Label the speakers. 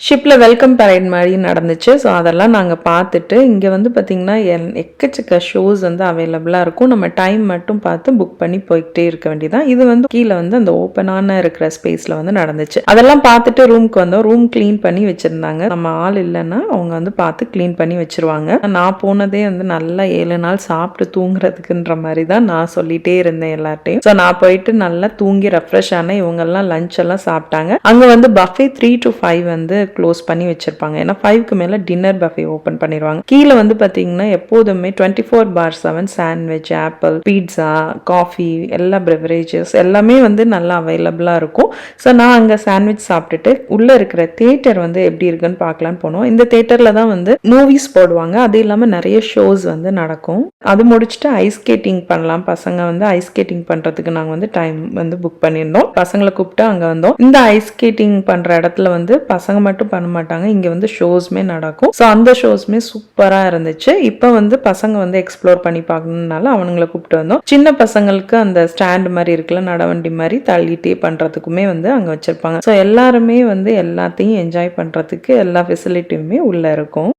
Speaker 1: ஷிப்பில் welcome parade மாதிரி நடந்துச்சு. ஸோ அதெல்லாம் நாங்கள் பார்த்துட்டு இங்கே வந்து பார்த்திங்கன்னா எக்கச்சக்க ஷோஸ் வந்து அவைலபிளாக இருக்கும். நம்ம டைம் மட்டும் பார்த்து புக் பண்ணி போய்கிட்டே இருக்க வேண்டியதான். இது வந்து கீழே வந்து அந்த ஓப்பனான இருக்கிற ஸ்பேஸில் வந்து நடந்துச்சு. அதெல்லாம் பார்த்துட்டு ரூமுக்கு வந்தோம். ரூம் க்ளீன் பண்ணி வச்சுருந்தாங்க. நம்ம ஆள் இல்லைன்னா அவங்க வந்து பார்த்து க்ளீன் பண்ணி வச்சுருவாங்க. நான் போனதே வந்து நல்லா 7 நாள் சாப்பிட்டு தூங்குறதுக்குன்ற மாதிரி தான் நான் சொல்லிகிட்டே இருந்தேன் எல்லார்ட்டையும். ஸோ நான் போயிட்டு நல்லா தூங்கி ரெஃப்ரெஷ் ஆனேன். இவங்கெல்லாம் லஞ்ச் எல்லாம் சாப்பிட்டாங்க. அங்கே வந்து பஃபே 3 to 5 வந்து க்ளோஸ் பண்ணி வச்சிருப்பாங்க. ஏன்னா 5க்கு மேல டின்னர் பஃபே ஓபன் பண்ணிடுவாங்க. கீழே வந்து பாத்தீங்கன்னா எப்போதுமே 24/7 சாண்ட்விச், ஆப்பிள், பீட்சா, காஃபி, எல்லா பெவரேஜஸ் எல்லாமே வந்து நல்லா அவைலபிளா இருக்கும். ஸோ நான் அங்கே சாண்ட்விச் சாப்பிட்டுட்டு உள்ள இருக்கிற தியேட்டர் வந்து எப்படி இருக்குன்னு பார்க்கலான்னு போனோம். இந்த தியேட்டர்ல தான் வந்து மூவிஸ் போடுவாங்க. அது இல்லாமல் நிறைய ஷோஸ் வந்து நடக்கும். அது முடிச்சுட்டு ஐஸ் ஸ்கேட்டிங் பண்ணலாம். பசங்க வந்து ஐஸ் ஸ்கேட்டிங் பண்றதுக்கு நாங்கள் வந்து டைம் வந்து புக் பண்ணியிருந்தோம். பசங்களை கூப்பிட்டு அங்கே வந்தோம். இந்த ஐஸ் ஸ்கேட்டிங் பண்ற இடத்துல வந்து பசங்க மட்டும் பண்ண மாட்டாங்க. இங்க வந்து ஷோஸ்மே நடக்கும். ஸோ அந்த ஷோஸ்மே சூப்பரா இருந்துச்சு. இப்போ வந்து பசங்க வந்து எக்ஸ்ப்ளோர் பண்ணி பார்க்கணும்னால அவனுங்களை கூப்பிட்டு வந்தோம். சின்ன பசங்களுக்கு அந்த ஸ்டாண்ட் மாதிரி இருக்குல்ல, நடவண்டி மாதிரி தள்ளிட்டே பண்றதுக்குமே வந்து அங்க வச்சிருப்பாங்க. ஸோ எல்லாருமே வந்து எல்லாத்தையும் என்ஜாய் பண்றதுக்கு எல்லா ஃபெசிலிட்டியுமே உள்ள இருக்கும்.